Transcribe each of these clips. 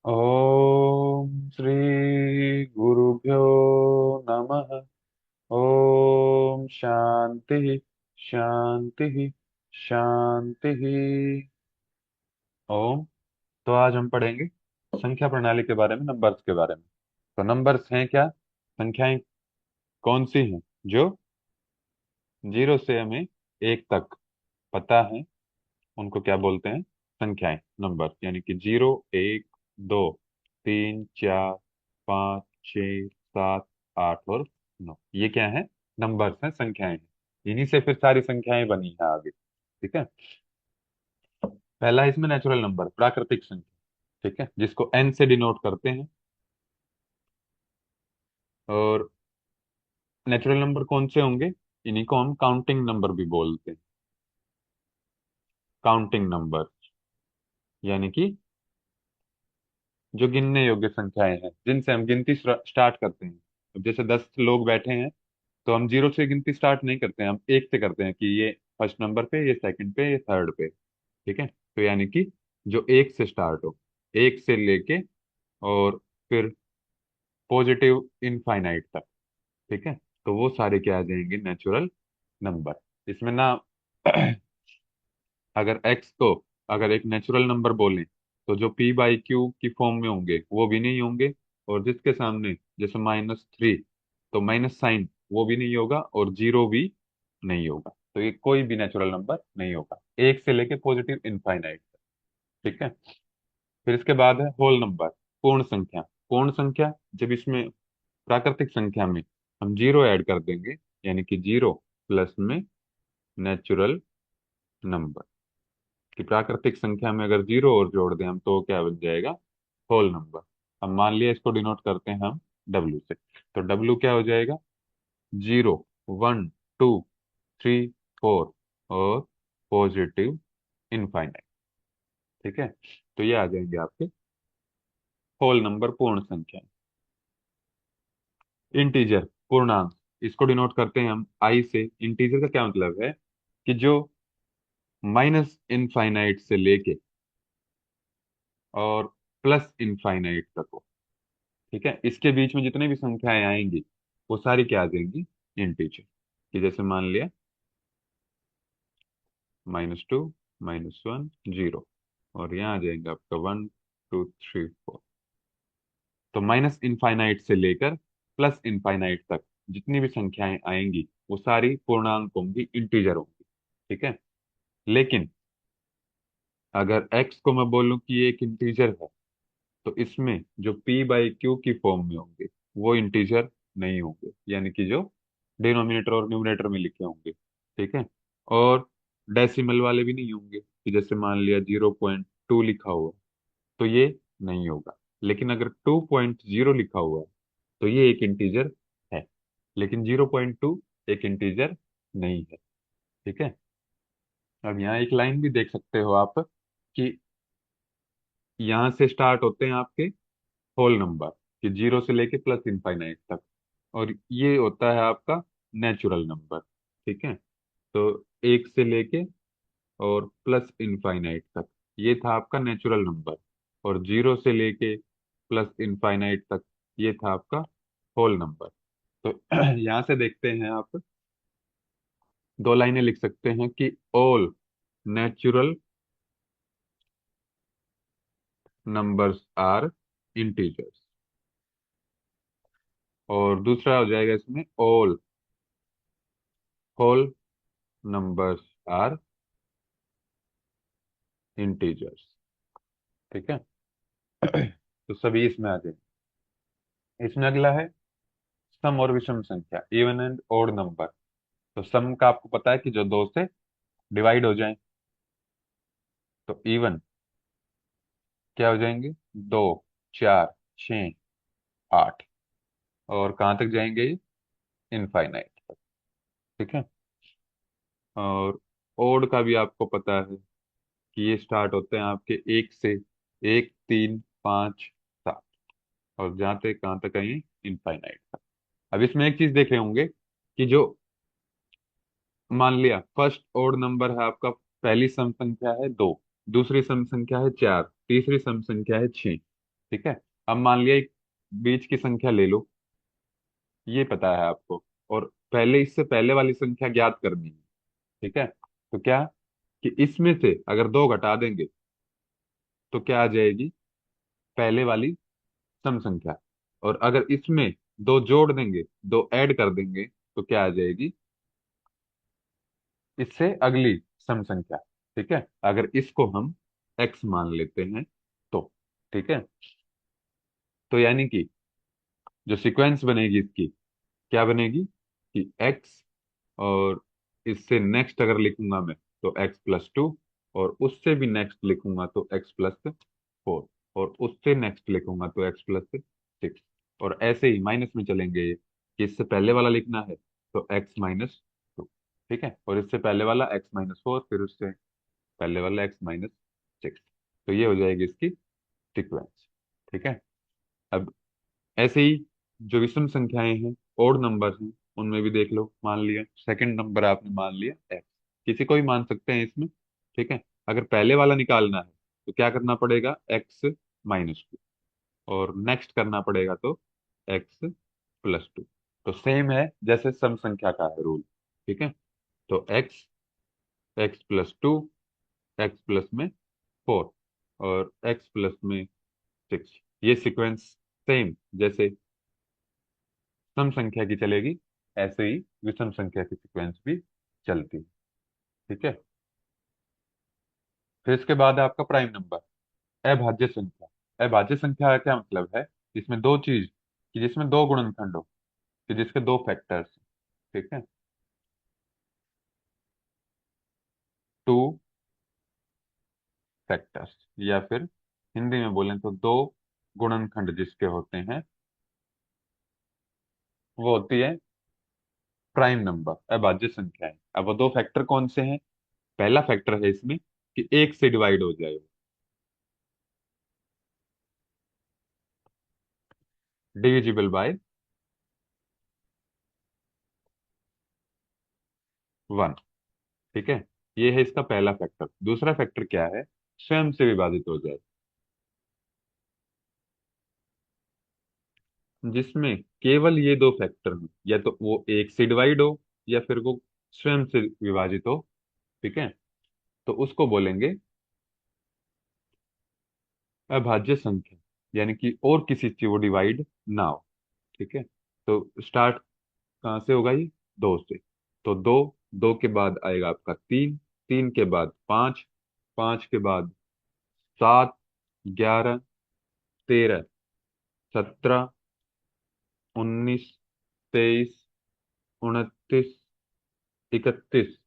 ओम श्री गुरुभ्यो नमः। ओम शांति शांति शांति। ओम। तो आज हम पढ़ेंगे संख्या प्रणाली के बारे में, नंबर्स के बारे में। तो नंबर्स हैं क्या? संख्याएं कौन सी हैं जो जीरो से हमें एक तक पता है, उनको क्या बोलते हैं? संख्याएं, नंबर। यानी कि जीरो, एक, दो, तीन, चार, पाँच, छ, सात, आठ और नौ, ये क्या है? नंबर्स हैं, संख्याएं हैं। इन्हीं से फिर सारी संख्याएं बनी है आगे। ठीक है। पहला है इसमें नेचुरल नंबर, प्राकृतिक संख्या। ठीक है, जिसको एन से डिनोट करते हैं। और नेचुरल नंबर कौन से होंगे? इन्हीं को हम काउंटिंग नंबर भी बोलते हैं। काउंटिंग नंबर यानी कि जो गिनने योग्य संख्याएं हैं, जिनसे हम गिनती स्टार्ट करते हैं। अब जैसे 10 लोग बैठे हैं, तो हम जीरो से गिनती स्टार्ट नहीं करते हैं, हम एक से करते हैं कि ये फर्स्ट नंबर पे, ये सेकंड पे, ये थर्ड पे। ठीक है। तो यानी कि जो एक से स्टार्ट हो, एक से लेके और फिर पॉजिटिव इनफाइनाइट तक। ठीक है। तो वो सारे क्या आ जाएंगे? Natural number. इसमें ना अगर एक्स को अगर एक नेचुरल नंबर बोलें, तो जो पी बाई क्यू की फॉर्म में होंगे वो भी नहीं होंगे। और जिसके सामने जैसे -3, तो माइनस साइन वो भी नहीं होगा और जीरो भी नहीं होगा। तो ये कोई भी नेचुरल नंबर नहीं होगा, एक से लेके पॉजिटिव इनफाइनाइट। ठीक है। फिर इसके बाद है होल नंबर, पूर्ण संख्या। पूर्ण संख्या, जब इसमें प्राकृतिक संख्या में हम जीरो ऐड कर देंगे, यानी कि जीरो प्लस में नेचुरल नंबर, कि प्राकृतिक संख्या में अगर जीरो और जोड़ दें हम, तो क्या बन जाएगा? Whole number. अब मान लिया इसको डिनोट करते हैं हम डब्ल्यू से, तो डब्ल्यू क्या हो जाएगा? Zero, one, two, three, four और पॉजिटिव इनफाइनाइट। ठीक है। तो ये आ जाएंगे आपके होल नंबर, पूर्ण संख्या। इंटीजर, पूर्णांक, इसको डिनोट करते हैं हम आई से। इंटीजर का क्या मतलब है? कि जो माइनस इनफाइनाइट से लेके और प्लस इनफाइनाइट तक हो। ठीक है, इसके बीच में जितने भी संख्याएं आएंगी वो सारी क्या आ जाएंगी? इंटीजर। कि जैसे मान लिया -2, -1, जीरो, और यहाँ आ जाएगा आपका 1, 2, 3, 4। तो माइनस इनफाइनाइट से लेकर प्लस इनफाइनाइट तक जितनी भी संख्याएं आएंगी वो सारी पूर्णांक होंगी, इंटीजर होंगी। ठीक है। लेकिन अगर x को मैं बोलूं कि ये एक इंटीजर है, तो इसमें जो p बाई क्यू की फॉर्म में होंगे वो इंटीजर नहीं होंगे, यानी कि जो डिनोमिनेटर और न्यूमरेटर में लिखे होंगे। ठीक है। और डेसिमल वाले भी नहीं होंगे, कि जैसे मान लिया 0.2 लिखा हुआ, तो ये नहीं होगा। लेकिन अगर 2.0 लिखा हुआ है, तो ये एक इंटीजर है। लेकिन 0.2 एक इंटीजर नहीं है। ठीक है। अब यहाँ एक लाइन भी देख सकते हो आप, कि यहाँ से स्टार्ट होते हैं आपके होल नंबर, कि जीरो से लेके प्लस इनफाइनाइट तक। और ये होता है आपका नेचुरल नंबर। ठीक है। तो एक से लेके और प्लस इनफाइनाइट तक, ये था आपका नेचुरल नंबर। और जीरो से लेके प्लस इनफाइनाइट तक, ये था आपका होल नंबर। तो यहाँ से देखते हैं आप, दो लाइनें लिख सकते हैं कि all natural numbers are integers. और दूसरा हो जाएगा इसमें all whole numbers are integers. ठीक है। तो सभी इसमें आ जाए। इसमें अगला है सम और विषम संख्या, इवन एंड ओड नंबर। तो सम का आपको पता है कि जो दो से डिवाइड हो जाए, तो इवन क्या हो जाएंगे? 2, 4, 6, 8, और कहाँ तक जाएंगे ये? इनफाइनाइट तक। ठीक है। और ओड का भी आपको पता है कि ये स्टार्ट होते हैं आपके एक से, 1, 3, 5, 7, और जाते कहाँ तक आएंगे? इनफाइनाइट तक। अब इसमें एक चीज देखे होंगे, कि जो मान लिया फर्स्ट ओड नंबर है आपका, पहली सम संख्या है 2, दूसरी सम संख्या है 4, तीसरी सम संख्या है 6। ठीक है। अब मान लिया एक बीच की संख्या ले लो, ये पता है आपको, और पहले इससे पहले वाली संख्या ज्ञात करनी है। ठीक है। तो क्या, कि इसमें से अगर दो घटा देंगे तो क्या आ जाएगी, पहले वाली सम संख्या। और अगर इसमें दो जोड़ देंगे, दो ऐड कर देंगे, तो क्या आ जाएगी, इससे अगली सम संख्या। ठीक है। अगर इसको हम x मान लेते हैं तो, ठीक है। तो यानी कि जो सीक्वेंस बनेगी इसकी, क्या बनेगी, कि x, और इससे नेक्स्ट अगर लिखूंगा मैं तो x+2, और उससे भी नेक्स्ट लिखूंगा तो x+4, और उससे नेक्स्ट लिखूंगा तो x+6, और ऐसे ही माइनस में चलेंगे ये, कि इससे पहले वाला लिखना है तो x-2, ठीक है, और इससे पहले वाला x-4, फिर उससे पहले वाला x-6। तो ये हो जाएगी इसकी सीक्वेंस। ठीक है। अब ऐसे ही जो विषम संख्याएं हैं, ओड नंबर हैं, उनमें भी देख लो। मान लिया सेकंड नंबर आपने मान लिया एक्स, किसी को भी मान सकते हैं इसमें। ठीक है। अगर पहले वाला निकालना है तो क्या करना पड़ेगा, x-2, और नेक्स्ट करना पड़ेगा तो x+2। तो सेम है जैसे सम संख्या का है रूल। ठीक है। तो x+2, x+4, और x+6, ये सीक्वेंस सेम जैसे सम संख्या की चलेगी, ऐसे ही विषम संख्या की सीक्वेंस भी चलती है। ठीक है। फिर इसके बाद है आपका प्राइम नंबर, अभाज्य संख्या। अभाज्य संख्या का क्या मतलब है, जिसमें दो चीज, कि जिसमें दो गुणनखंड हो, कि जिसके दो फैक्टर्स। ठीक है। टू फैक्टर्स, या फिर हिंदी में बोलें तो दो गुणनखंड जिसके होते हैं, वो होती है प्राइम नंबर, अभाज्य संख्या है। अब वो दो फैक्टर कौन से हैं, पहला फैक्टर है इसमें कि एक से डिवाइड हो जाए, डिविजिबल बाय 1। ठीक है। ये है इसका पहला फैक्टर। दूसरा फैक्टर क्या है, स्वयं से विभाजित हो जाए, जिसमें केवल ये दो फैक्टर हो, या तो वो एक से डिवाइड हो, या फिर वो स्वयं से विभाजित हो। ठीक है। तो उसको बोलेंगे अभाज्य संख्या, यानी कि और किसी से वो डिवाइड ना हो। ठीक है। तो स्टार्ट कहाँ से होगा ये, दो से। तो दो, दो के बाद आएगा आपका तीन, तीन के बाद पाँच, पाँच के बाद सात, 11, 13, 17, 19, 23, 29, 31,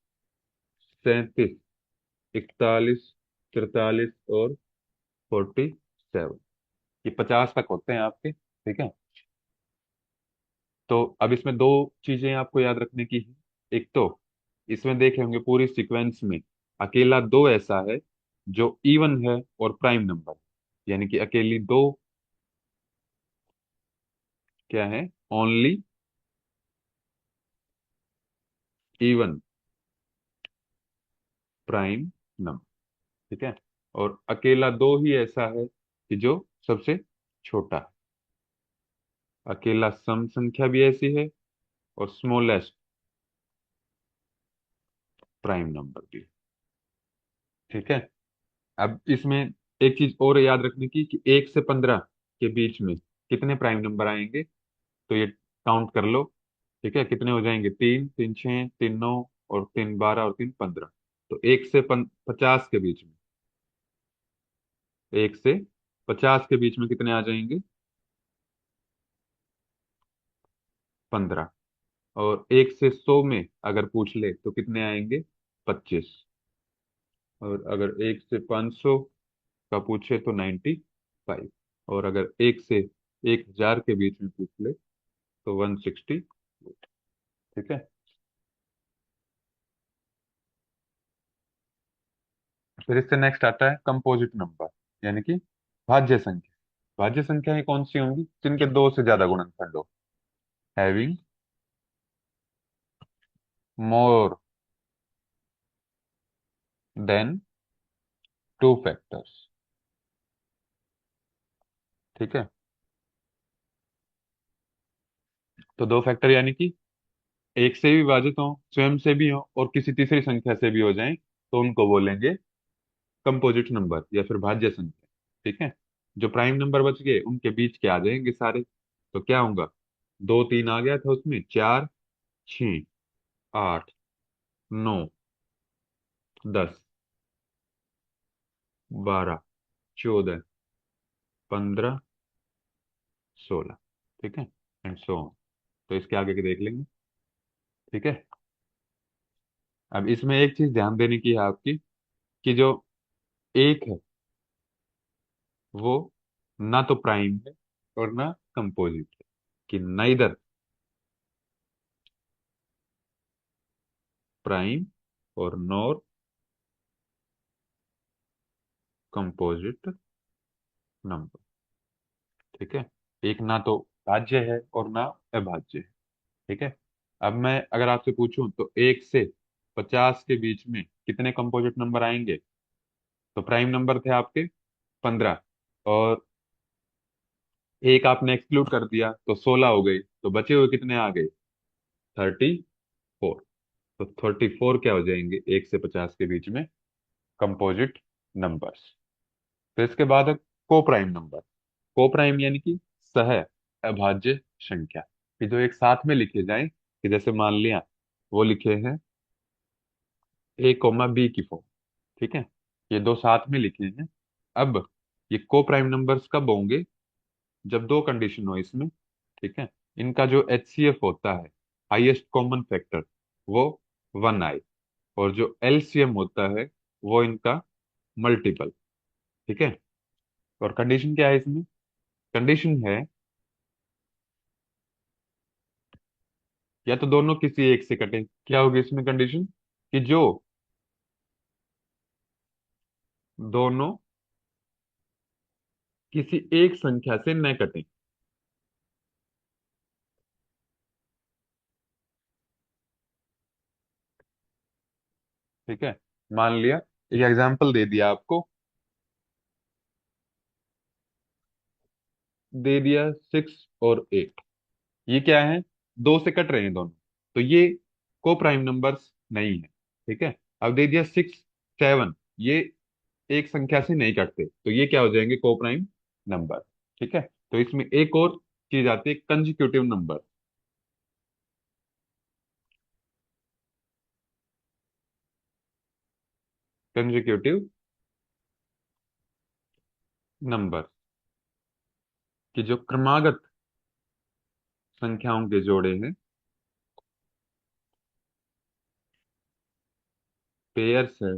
37, 41, 43, और 47, ये 50 तक होते हैं आपके। ठीक है। तो अब इसमें दो चीजें आपको याद रखने की है। एक तो इसमें देखे होंगे पूरी सीक्वेंस में अकेला दो ऐसा है जो इवन है और प्राइम नंबर, यानी कि अकेली दो क्या है, ओनली इवन प्राइम नंबर। ठीक है। और अकेला दो ही ऐसा है कि जो सबसे छोटा है। अकेला सम संख्या भी ऐसी है, और स्मॉलेस्ट प्राइम नंबर भी। ठीक है। अब इसमें एक चीज और याद रखने की, कि 1 से 15 के बीच में कितने प्राइम नंबर आएंगे, तो ये काउंट कर लो। ठीक है। कितने हो जाएंगे, तीन, तीन 6, तीन 9, और तीन 12, और तीन 15। तो 1 से 50 के बीच में, 1 से 50 के बीच में कितने आ जाएंगे, 15। और 1 से 100 में अगर पूछ ले तो कितने आएंगे, 25। और अगर 1 से 500 का पूछे तो 95। और अगर 1 से 1000 के बीच में पूछ ले तो 160। ठीक है। फिर इससे नेक्स्ट आता है कंपोजिट नंबर, यानी कि भाज्य संख्या। भाज्य संख्याएं कौन सी होंगी, जिनके दो से ज्यादा गुणनखंड हो, having more than two factors. ठीक है। तो दो फैक्टर यानी कि एक से भी विभाजित हो, स्वयं से भी हो और किसी तीसरी संख्या से भी हो जाएं, तो उनको बोलेंगे कंपोजिट नंबर या फिर भाज्य संख्या। ठीक है। जो प्राइम नंबर बच गए उनके बीच के आ जाएंगे सारे। तो क्या होगा, दो तीन आ गया था उसमें, चार, छ, आठ, नौ, 10, 12, 14, 15, 16। ठीक है, एंड सो ऑन। तो इसके आगे के देख लेंगे। ठीक है। अब इसमें एक चीज ध्यान देने की है आपकी, कि जो एक है वो ना तो प्राइम है और ना कंपोजिट है, कि नाइदर प्राइम और नॉर कंपोजिट नंबर। ठीक है। एक ना तो भाज्य है और ना अभाज्य है। ठीक है। अब मैं अगर आपसे पूछूं तो 1 से 50 के बीच में कितने कंपोजिट नंबर आएंगे? तो प्राइम नंबर थे आपके 15, और एक आपने एक्सक्लूड कर दिया तो 16 हो गई, तो बचे हुए कितने आ गए? 34। तो 34 क्या हो जाएंगे 1 से 50 के बीच में कंपोजिट नंबर्स। तो इसके बाद है को प्राइम नंबर। को प्राइम यानी कि सह अभाज्य संख्या, कि जो एक साथ में लिखे जाएं, कि जैसे मान लिया वो लिखे हैं ए कोमा बी की फॉर्म। ठीक है। ये दो साथ में लिखे हैं। अब ये को प्राइम नंबर्स कब होंगे? जब दो कंडीशन हो इसमें। ठीक है। इनका जो एचसीएफ होता है, हाईएस्ट कॉमन फैक्टर, वो 1 आए, और जो एलसीएम होता है वो इनका मल्टीपल। ठीक है। और कंडीशन क्या है इसमें? कंडीशन है या तो दोनों किसी एक से कटे। क्या होगी इसमें कंडीशन? कि जो दोनों किसी एक संख्या से न कटे। ठीक है। मान लिया, एक एग्जांपल दे दिया आपको, दे दिया 6 और 8। ये क्या है? दो से कट रहे हैं दोनों, तो ये को प्राइम नंबर्स नहीं है। ठीक है। अब दे दिया 6, 7, ये एक संख्या से नहीं कटते, तो ये क्या हो जाएंगे? को प्राइम नंबर। ठीक है। तो इसमें एक और चीज आती है, कंजिक्यूटिव नंबर। कंजिक्यूटिव नंबर, कि जो क्रमागत संख्याओं के जोड़े हैं, पेयर्स है,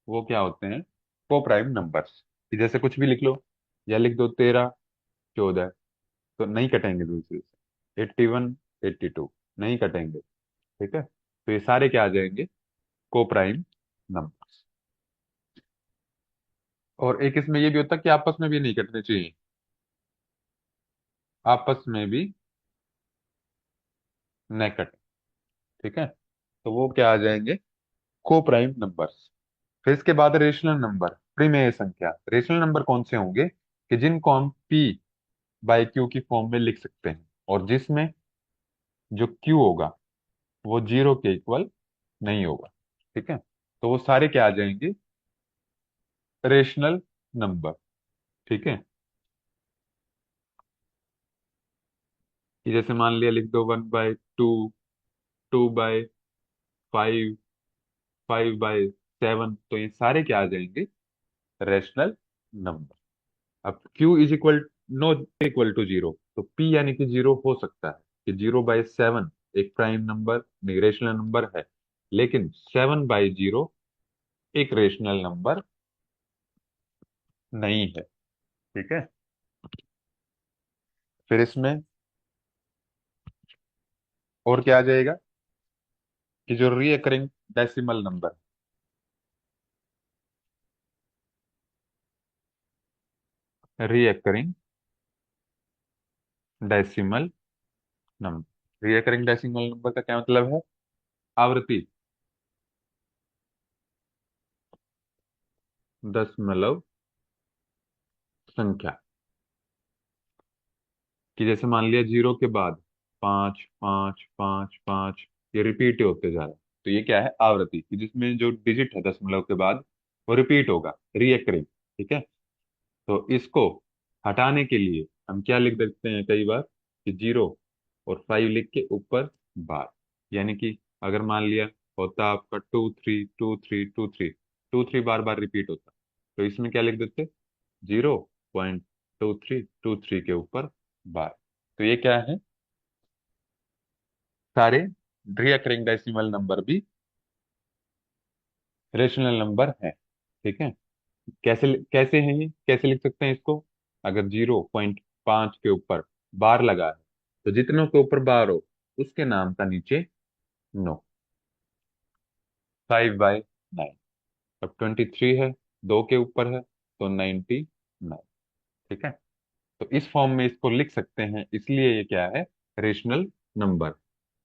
वो क्या होते हैं? को प्राइम नंबर्स। कि जैसे कुछ भी लिख लो, या लिख दो 13, 14, तो नहीं कटेंगे दूसरे से। 81, 82 नहीं कटेंगे। ठीक है। तो ये सारे क्या आ जाएंगे? को प्राइम नंबर्स। और एक इसमें ये भी होता है कि आपस में भी नहीं कटने चाहिए, आपस में भी न कटे। ठीक है। तो वो क्या आ जाएंगे? को प्राइम नंबर्स। फिर इसके बाद रेशनल नंबर, प्रीमेय संख्या। रेशनल नंबर कौन से होंगे? कि जिनको हम पी बाई क्यू की फॉर्म में लिख सकते हैं, और जिसमें जो क्यू होगा वो 0 के इक्वल नहीं होगा। ठीक है। तो वो सारे क्या आ जाएंगे? Rational number. ठीक है। कि जैसे मान लिया लिख दो 1/2, 2/5, 5/7, तो ये सारे क्या आ जाएंगे? Rational number. अब Q is equal, no equal to 0, तो P यानी कि 0 हो सकता है, कि 0/7 एक प्राइम नंबर नहीं, रेशनल नंबर है, लेकिन 7/0 एक रेशनल नंबर नहीं है। ठीक है। फिर इसमें और क्या आ जाएगा? कि जो recurring decimal number, recurring decimal number. Recurring decimal number का क्या मतलब है? आवृत्ति दशमलव संख्या। कि जैसे मान लिया 0 के बाद 5 5 5 5, ये रिपीट होते जा रहा है। तो ये क्या है, आवृत्ति, कि जिसमें जो डिजिट है दशमलव के बाद वो रिपीट होगा, रीअकरिंग। ठीक है। तो इसको हटाने के लिए हम क्या लिख सकते हैं कई बार, कि 0 और 5 लिख के ऊपर बार। यानी कि अगर मान लिया होता आपका 2 3 2 3 2 3, 2 3 बार बार रिपीट होता, तो इसमें क्या लिख देते, 0.2323 के ऊपर बार। तो ये क्या है, सारे रिकरिंग डेसिमल नंबर भी रेशनल नंबर है। ठीक है। कैसे कैसे है ये, कैसे लिख सकते हैं इसको, अगर 0.5 के ऊपर बार लगा है तो जितनों के ऊपर बार हो उसके नाम का नीचे नो। 5/9। अब 23 है, 2 के ऊपर है तो 99। ठीक है। तो इस फॉर्म में इसको लिख सकते हैं, इसलिए ये क्या है, रेशनल नंबर।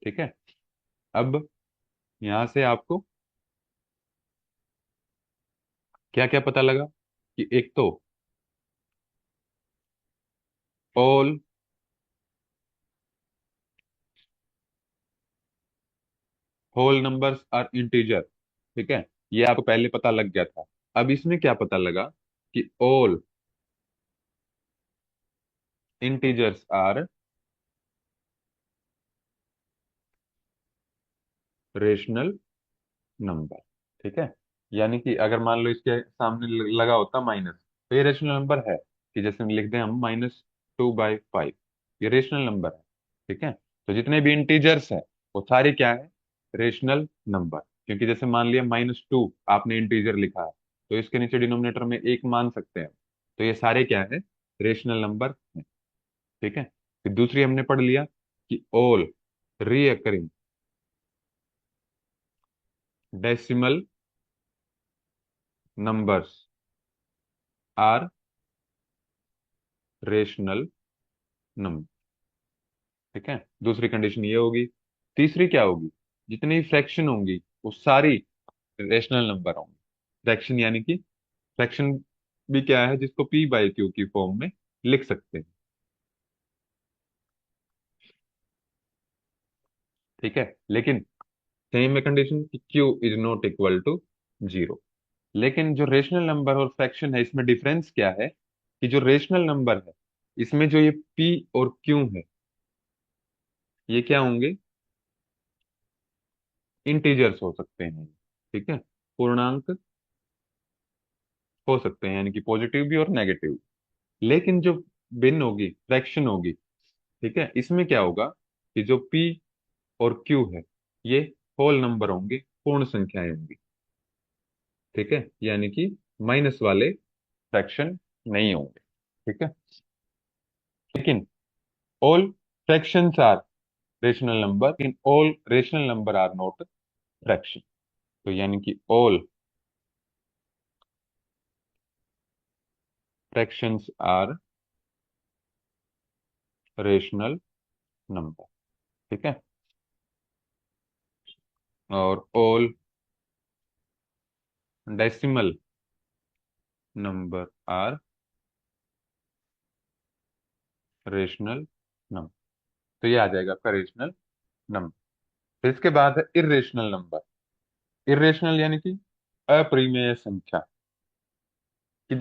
ठीक है। अब यहां से आपको क्या क्या पता लगा, कि एक तो all whole numbers are integer. ठीक है, ये आपको पहले पता लग गया था। अब इसमें क्या पता लगा, कि all integers are rational number. ठीक है। यानी कि अगर मान लो इसके सामने लगा होता माइनस, तो ये रेशनल नंबर है, कि जैसे लिख दें हम -2/5, ये रेशनल नंबर है। ठीक है। तो जितने भी इंटीजर्स हैं वो सारे क्या है, रेशनल नंबर। क्योंकि जैसे मान लिया -2 आपने इंटीजर लिखा है, तो इसके नीचे डिनोमिनेटर में 1 मान सकते हैं। तो ये सारे क्या है, रेशनल नंबर है। ठीक है। फिर दूसरी हमने पढ़ लिया, कि all recurring decimal numbers are rational number. ठीक है, दूसरी कंडीशन ये होगी। तीसरी क्या होगी, जितनी फ्रैक्शन होंगी वो सारी रेशनल नंबर होंगी। फ्रैक्शन यानी कि फ्रैक्शन भी क्या है, जिसको p/q की फॉर्म में लिख सकते हैं। ठीक है, लेकिन सेम में कंडीशन कि q is not equal to 0। लेकिन जो रेशनल नंबर और फ्रैक्शन है इसमें डिफरेंस क्या है, कि जो रेशनल नंबर है इसमें जो ये p और q है, ये क्या होंगे, इंटीजर्स हो सकते हैं। ठीक है, पूर्णांक हो सकते हैं, यानी कि पॉजिटिव भी और नेगेटिव। लेकिन जो भिन्न होगी, फ्रैक्शन होगी, ठीक है, इसमें क्या होगा, कि जो p और q है ये होल नंबर होंगे, पूर्ण संख्याएं होंगी। ठीक है, यानी कि माइनस वाले फ्रैक्शन नहीं होंगे। ठीक है। लेकिन all fractions are rational number, in all rational number are not fraction. तो यानी कि all fractions are rational number. ठीक है। और all decimal number are rational number. तो ये आ जाएगा आपका रेशनल नंबर। फिर इसके बाद है इरेशनल नंबर। इरेशनल यानी कि अपरिमेय संख्या, कि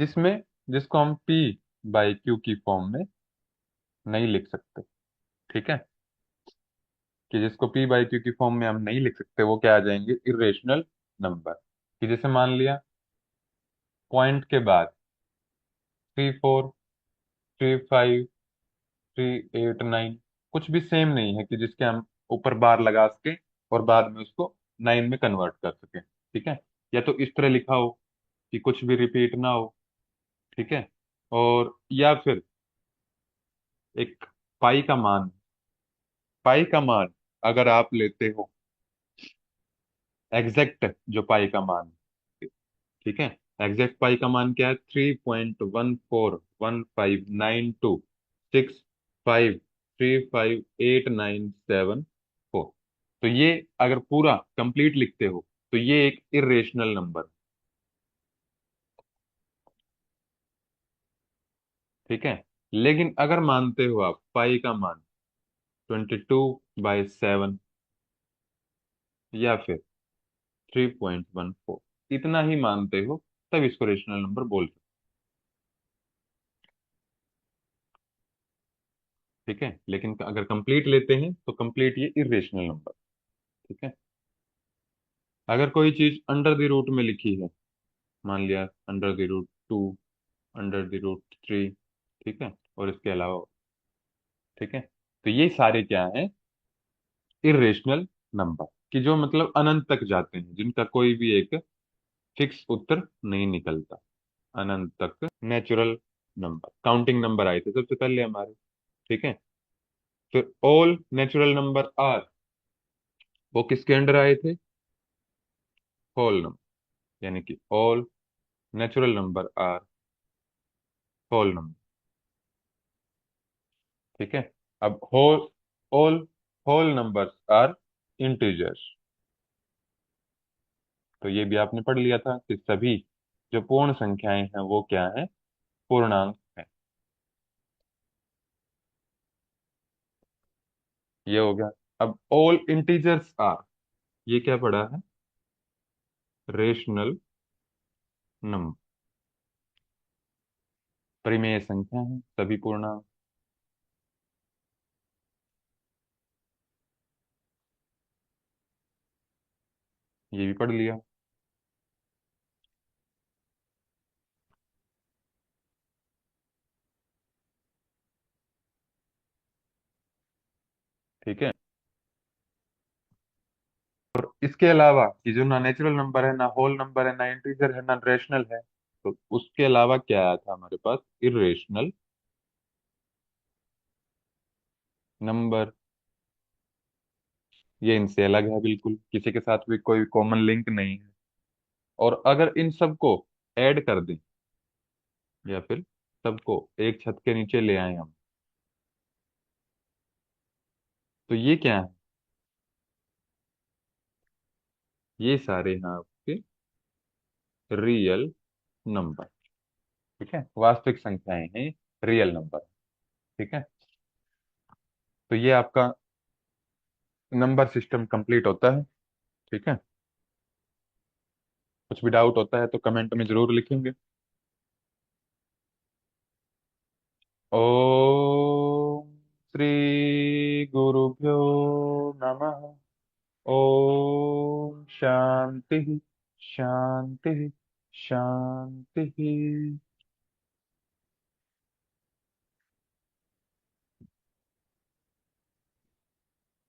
जिसको हम p/q की फॉर्म में नहीं लिख सकते। ठीक है, कि जिसको p/q की फॉर्म में हम नहीं लिख सकते वो क्या आ जाएंगे, इरेशनल नंबर। कि जैसे मान लिया पॉइंट के बाद 3 4 3 5 3 8 9, कुछ भी सेम नहीं है, कि जिसके हम ऊपर बार लगा सके और बाद में उसको 9 में कन्वर्ट कर सके। ठीक है, या तो इस तरह लिखा हो कि कुछ भी रिपीट ना हो। ठीक है, और या फिर एक पाई का मान, पाई का मान अगर आप लेते हो एग्जैक्ट, जो पाई का मान, ठीक है, एग्जैक्ट पाई का मान क्या है, 3.141592653587 4। तो ये अगर पूरा कंप्लीट लिखते हो तो ये एक इरेशनल नंबर। ठीक है, लेकिन अगर मानते हो आप पाई का मान 22/7 या फिर 3.14, इतना ही मानते हो, तब इसको रेशनल नंबर बोल सकते हो, ठीक है। लेकिन अगर कंप्लीट लेते हैं तो कंप्लीट ये इरेशनल नंबर, ठीक है। अगर कोई चीज अंडर द रूट में लिखी है, मान लिया under the root 2, under the root 3, ठीक है, और इसके अलावा, ठीक है, तो ये सारे क्या हैं, इरेशनल नंबर, कि जो मतलब अनंत तक जाते हैं, जिनका कोई भी एक फिक्स उत्तर नहीं निकलता, अनंत तक नेचुरल नंबर, काउंटिंग नंबर आए थे सबसे पहले हमारे, ठीक है। फिर ऑल नेचुरल नंबर आर, वो किसके अंडर आए थे, होल नंबर, यानी कि all natural number are whole number, ठीक है। अब whole, all whole numbers are integers, तो ये भी आपने पढ़ लिया था कि सभी जो पूर्ण संख्याएं हैं वो क्या है, पूर्णांक है। ये हो गया। अब ऑल इंटीजर्स आर, ये क्या पढ़ा है, रेशनल नंबर, परिमेय संख्या है सभी पूर्णांक, ये भी पढ़ लिया, ठीक है। और इसके अलावा कि जो ना नेचुरल नंबर है, ना होल नंबर है, ना इंटीजर है, ना रेशनल है, तो उसके अलावा क्या आया था हमारे पास, इरेशनल नंबर। ये इनसे अलग है, बिल्कुल किसी के साथ भी कोई कॉमन लिंक नहीं है। और अगर इन सबको ऐड कर दें, या फिर सबको एक छत के नीचे ले आए हम, तो ये क्या है, ये सारे हैं आपके रियल नंबर, ठीक है, वास्तविक संख्याएं हैं, रियल नंबर, ठीक है। तो ये आपका नंबर सिस्टम कंप्लीट होता है, ठीक है। कुछ भी डाउट होता है तो कमेंट में जरूर लिखेंगे। ओम श्री गुरुभ्यो नमः। ओम शांति शांति शांति।